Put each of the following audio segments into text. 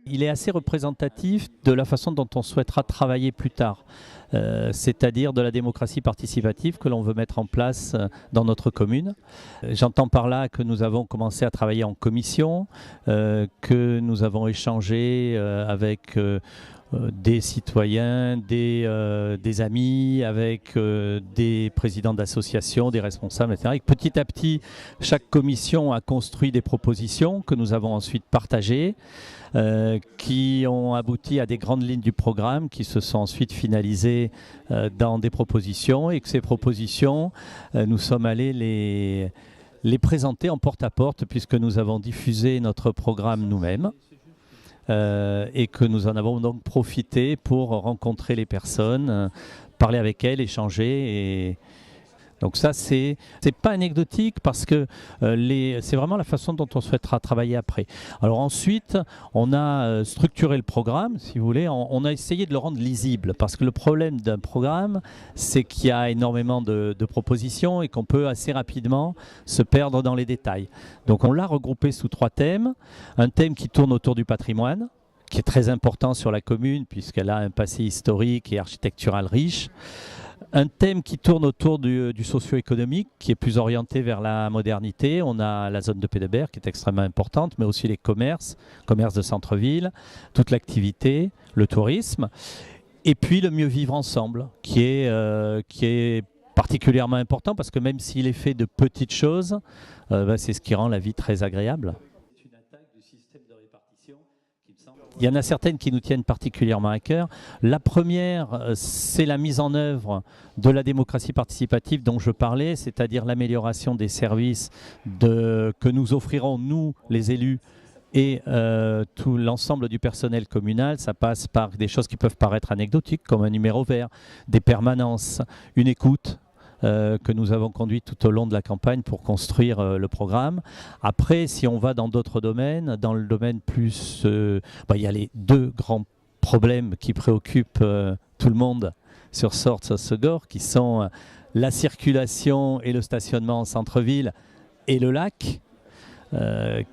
Il est assez représentatif de la façon dont on souhaitera travailler plus tard, c'est-à-dire de la démocratie participative que l'on veut mettre en place dans notre commune. J'entends par là que nous avons commencé à travailler en commission, que nous avons échangé avec des citoyens, des amis, avec des présidents d'associations, des responsables, etc. Et petit à petit, chaque commission a construit des propositions que nous avons ensuite partagées, qui ont abouti à des grandes lignes du programme qui se sont ensuite finalisées dans des propositions, et que ces propositions, nous sommes allés les présenter en porte-à-porte puisque nous avons diffusé notre programme nous-mêmes. Et que nous en avons donc profité pour rencontrer les personnes, parler avec elles, échanger. Et donc ça, c'est pas anecdotique parce que c'est vraiment la façon dont on souhaitera travailler après. Alors ensuite, on a structuré le programme, si vous voulez. On a essayé de le rendre lisible parce que le problème d'un programme, c'est qu'il y a énormément de propositions et qu'on peut assez rapidement se perdre dans les détails. Donc on l'a regroupé sous 3 thèmes. Un thème qui tourne autour du patrimoine, qui est très important sur la commune puisqu'elle a un passé historique et architectural riche. Un thème qui tourne autour du socio-économique, qui est plus orienté vers la modernité. On a la zone de Pédebert qui est extrêmement importante, mais aussi les commerces de centre-ville, toute l'activité, le tourisme. Et puis le mieux vivre ensemble, qui est particulièrement important parce que même s'il est fait de petites choses, c'est ce qui rend la vie très agréable. Il y en a certaines qui nous tiennent particulièrement à cœur. La première, c'est la mise en œuvre de la démocratie participative dont je parlais, c'est-à-dire l'amélioration des services que nous offrirons, nous, les élus, et tout l'ensemble du personnel communal. Ça passe par des choses qui peuvent paraître anecdotiques, comme un numéro vert, des permanences, une écoute, que nous avons conduit tout au long de la campagne pour construire le programme. Après, si on va dans d'autres domaines, dans le domaine plus... il y a les 2 grands problèmes qui préoccupent tout le monde sur Sorts-Hossegor, qui sont la circulation et le stationnement en centre-ville et le lac,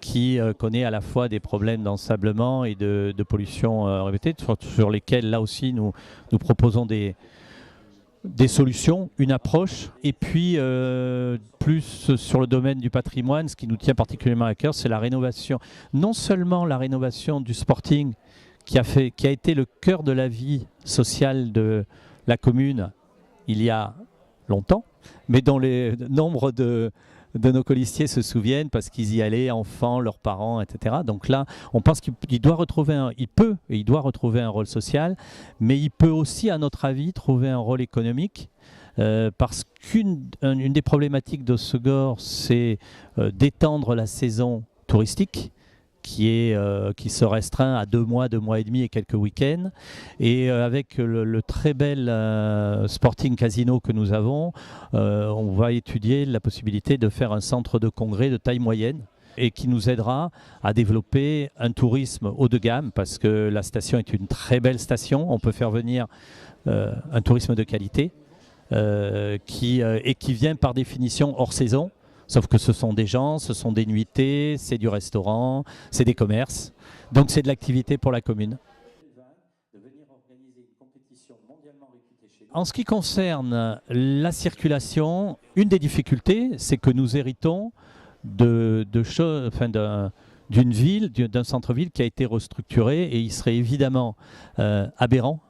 qui connaît à la fois des problèmes d'ensablement et de pollution répétée, sur lesquels là aussi nous proposons des solutions, une approche. Et puis plus sur le domaine du patrimoine, ce qui nous tient particulièrement à cœur, c'est la rénovation. Non seulement la rénovation du Sporting qui a été le cœur de la vie sociale de la commune il y a longtemps, mais dont les nombres de nos colistiers se souviennent parce qu'ils y allaient, enfants, leurs parents, etc. Donc là, on pense qu'il doit retrouver il doit retrouver un rôle social, mais il peut aussi, à notre avis, trouver un rôle économique. Parce qu'une des problématiques d'Hossegor, c'est d'étendre la saison touristique, qui se restreint à 2 mois et demi et quelques week-ends. Et avec le très bel Sporting Casino que nous avons, on va étudier la possibilité de faire un centre de congrès de taille moyenne et qui nous aidera à développer un tourisme haut de gamme parce que la station est une très belle station. On peut faire venir un tourisme de qualité qui vient par définition hors saison. Sauf que ce sont des gens, ce sont des nuitées, c'est du restaurant, c'est des commerces. Donc c'est de l'activité pour la commune. En ce qui concerne la circulation, une des difficultés, c'est que nous héritons d'une ville, d'un centre-ville qui a été restructuré et il serait évidemment aberrant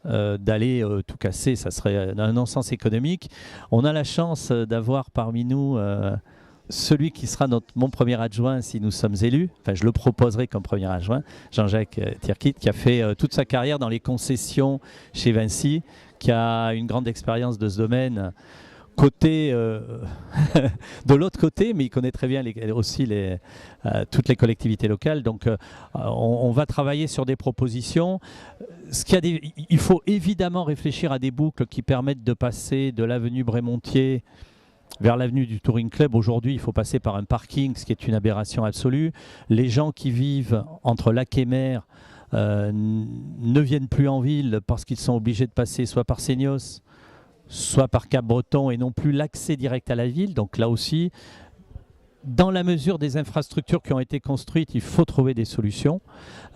d'aller tout casser, ça serait un non-sens économique. On a la chance d'avoir parmi nous celui qui sera mon premier adjoint si nous sommes élus, enfin je le proposerai comme premier adjoint, Jean-Jacques Tirkit, qui a fait toute sa carrière dans les concessions chez Vinci, qui a une grande expérience de ce domaine, côté de l'autre côté, mais il connaît très bien aussi toutes les collectivités locales. Donc on va travailler sur des propositions. Il faut évidemment réfléchir à des boucles qui permettent de passer de l'avenue Brémontier vers l'avenue du Touring Club. Aujourd'hui, il faut passer par un parking, ce qui est une aberration absolue. Les gens qui vivent entre Lac et Mer ne viennent plus en ville parce qu'ils sont obligés de passer soit par Seignos, soit par Cap-Breton et non plus l'accès direct à la ville. Donc là aussi, dans la mesure des infrastructures qui ont été construites, il faut trouver des solutions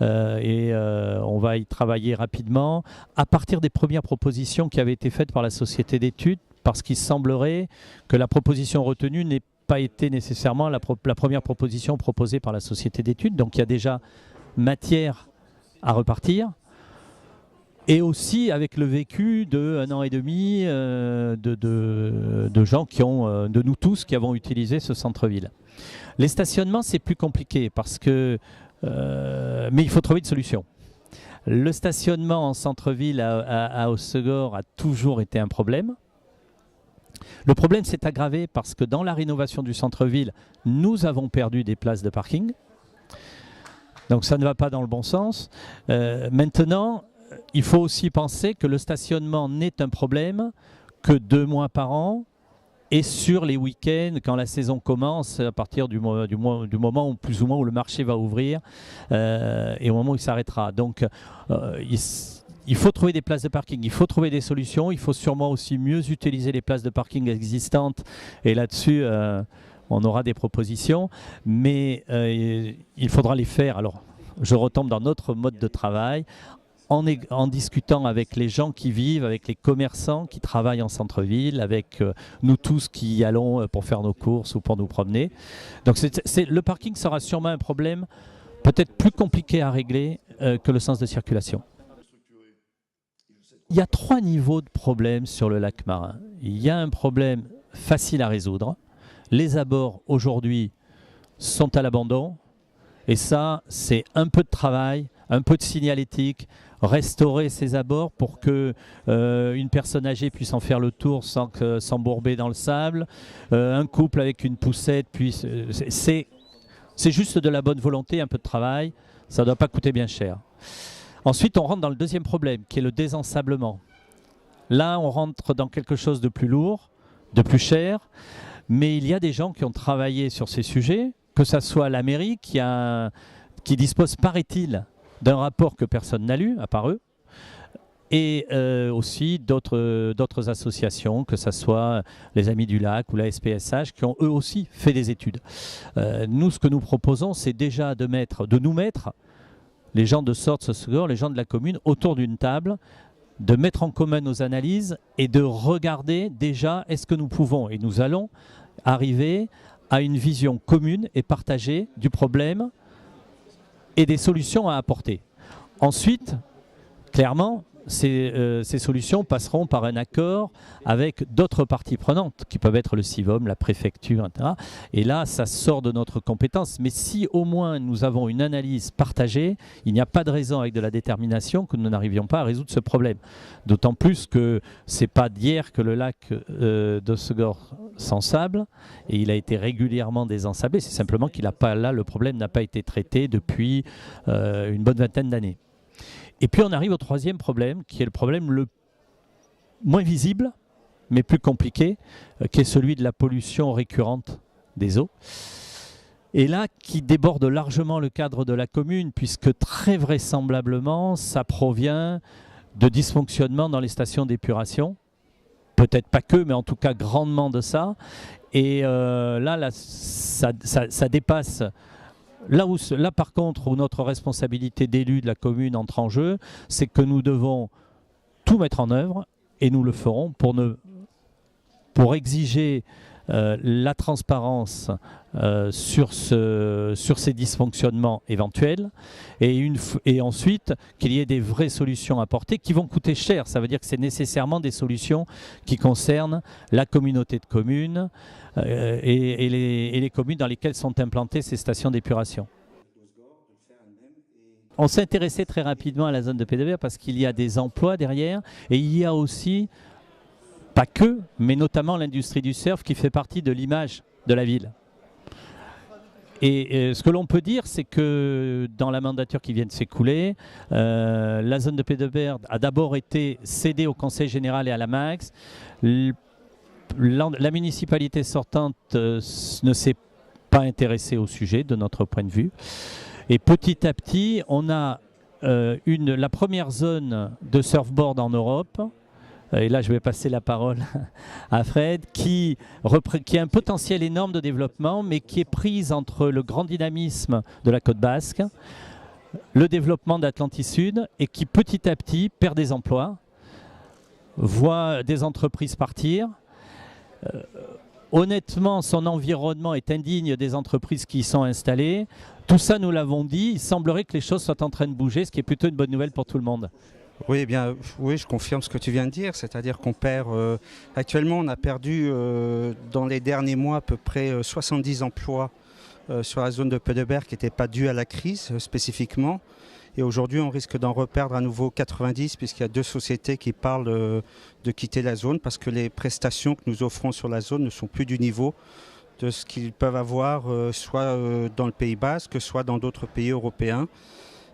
on va y travailler rapidement à partir des premières propositions qui avaient été faites par la société d'études, parce qu'il semblerait que la proposition retenue n'ait pas été nécessairement la première proposition proposée par la société d'études. Donc il y a déjà matière à repartir. Et aussi avec le vécu de 1 an et demi de gens qui ont, de nous tous qui avons utilisé ce centre-ville. Les stationnements, c'est plus compliqué parce que, mais il faut trouver une solution. Le stationnement en centre-ville à Hossegor a toujours été un problème. Le problème s'est aggravé parce que dans la rénovation du centre-ville, nous avons perdu des places de parking. Donc ça ne va pas dans le bon sens. Maintenant, il faut aussi penser que le stationnement n'est un problème que 2 mois par an et sur les week-ends, quand la saison commence, à partir du moment où plus ou moins où le marché va ouvrir et au moment où il s'arrêtera. Donc il faut trouver des places de parking, il faut trouver des solutions, il faut sûrement aussi mieux utiliser les places de parking existantes et là-dessus on aura des propositions, mais il faudra les faire. Alors je retombe dans notre mode de travail en discutant avec les gens qui vivent, avec les commerçants qui travaillent en centre-ville, avec nous tous qui y allons pour faire nos courses ou pour nous promener. Donc le parking sera sûrement un problème peut-être plus compliqué à régler que le sens de circulation. Il y a 3 niveaux de problèmes sur le lac Marin. Il y a un problème facile à résoudre. Les abords aujourd'hui sont à l'abandon et ça c'est un peu de travail, un peu de signalétique, restaurer ces abords pour que une personne âgée puisse en faire le tour sans s'embourber dans le sable, un couple avec une poussette puisse... c'est juste de la bonne volonté, un peu de travail, ça ne doit pas coûter bien cher. Ensuite, on rentre dans le deuxième problème, qui est le désensablement. Là, on rentre dans quelque chose de plus lourd, de plus cher, mais il y a des gens qui ont travaillé sur ces sujets, que ce soit la mairie qui dispose, paraît-il, d'un rapport que personne n'a lu, à part eux, et aussi d'autres associations, que ce soit les Amis du Lac ou la SPSH, qui ont eux aussi fait des études. Nous, ce que nous proposons, c'est déjà de nous mettre, les gens de Sorts-Hossegor, les gens de la commune, autour d'une table, de mettre en commun nos analyses et de regarder déjà est-ce que nous pouvons, et nous allons arriver à une vision commune et partagée du problème et des solutions à apporter. Ensuite, clairement, ces solutions passeront par un accord avec d'autres parties prenantes, qui peuvent être le CIVOM, la préfecture, etc. Et là, ça sort de notre compétence. Mais si au moins nous avons une analyse partagée, il n'y a pas de raison avec de la détermination que nous n'arrivions pas à résoudre ce problème. D'autant plus que ce n'est pas d'hier que le lac d'Hossegor s'ensable, et il a été régulièrement désensablé. C'est simplement qu'il n'a pas, là, le problème n'a pas été traité depuis une bonne vingtaine d'années. Et puis on arrive au troisième problème, qui est le problème le moins visible, mais plus compliqué, qui est celui de la pollution récurrente des eaux. Et là, qui déborde largement le cadre de la commune, puisque très vraisemblablement, ça provient de dysfonctionnements dans les stations d'épuration. Peut-être pas que, mais en tout cas grandement de ça. Et là ça dépasse... Là, par contre, où notre responsabilité d'élu de la commune entre en jeu, c'est que nous devons tout mettre en œuvre, et nous le ferons pour exiger la transparence sur ces dysfonctionnements éventuels, et ensuite qu'il y ait des vraies solutions apportées qui vont coûter cher. Ça veut dire que c'est nécessairement des solutions qui concernent la communauté de communes et les communes dans lesquelles sont implantées ces stations d'épuration. On s'est intéressé très rapidement à la zone de Pédevers parce qu'il y a des emplois derrière, et il y a aussi, pas que, mais notamment l'industrie du surf qui fait partie de l'image de la ville. Et ce que l'on peut dire, c'est que dans la mandature qui vient de s'écouler, la zone de Pédevers a d'abord été cédée au Conseil général et à la MAX. La municipalité sortante ne s'est pas intéressée au sujet de notre point de vue. Et petit à petit, on a la première zone de surfboard en Europe et là je vais passer la parole à Fred, qui a un potentiel énorme de développement, mais qui est prise entre le grand dynamisme de la côte basque, le développement d'Atlantis Sud, et qui petit à petit perd des emplois, voit des entreprises partir. Honnêtement, son environnement est indigne des entreprises qui y sont installées. Tout ça, nous l'avons dit, il semblerait que les choses soient en train de bouger, ce qui est plutôt une bonne nouvelle pour tout le monde. Oui, eh bien, oui, je confirme ce que tu viens de dire, c'est-à-dire qu'on perd, actuellement on a perdu dans les derniers mois à peu près 70 emplois sur la zone de Pedeberg qui n'étaient pas dus à la crise spécifiquement. Et aujourd'hui, on risque d'en reperdre à nouveau 90 puisqu'il y a 2 sociétés qui parlent de quitter la zone parce que les prestations que nous offrons sur la zone ne sont plus du niveau de ce qu'ils peuvent avoir soit dans le Pays Basque, soit dans d'autres pays européens,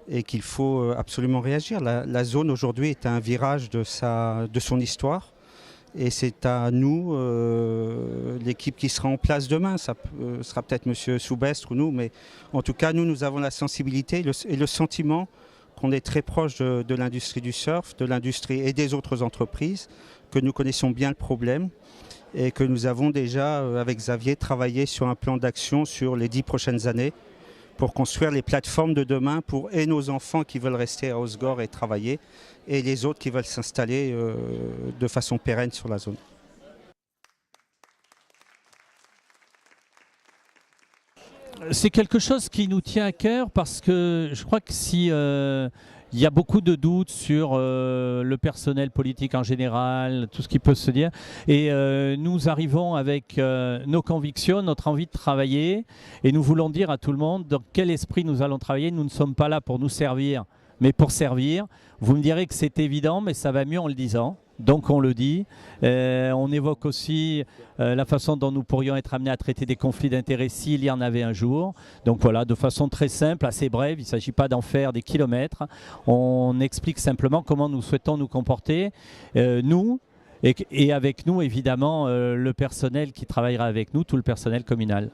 et qu'il faut absolument réagir. La zone aujourd'hui est à un virage de son histoire. Et c'est à nous, l'équipe qui sera en place demain, ça sera peut-être M. Soubestre ou nous, mais en tout cas, nous avons la sensibilité et le sentiment qu'on est très proche de l'industrie du surf, de l'industrie et des autres entreprises, que nous connaissons bien le problème et que nous avons déjà, avec Xavier, travaillé sur un plan d'action sur les 10 prochaines années pour construire les plateformes de demain pour nos enfants qui veulent rester à Osgore et travailler, et les autres qui veulent s'installer de façon pérenne sur la zone. C'est quelque chose qui nous tient à cœur parce que je crois que si il y a beaucoup de doutes sur le personnel politique en général, tout ce qui peut se dire, et nous arrivons avec nos convictions, notre envie de travailler, et nous voulons dire à tout le monde dans quel esprit nous allons travailler. Nous ne sommes pas là pour nous servir, mais pour servir. Vous me direz que c'est évident, mais ça va mieux en le disant. Donc on le dit. On évoque aussi la façon dont nous pourrions être amenés à traiter des conflits d'intérêts s'il y en avait un jour. Donc voilà, de façon très simple, assez brève, il ne s'agit pas d'en faire des kilomètres. On explique simplement comment nous souhaitons nous comporter, nous, et avec nous évidemment le personnel qui travaillera avec nous, tout le personnel communal.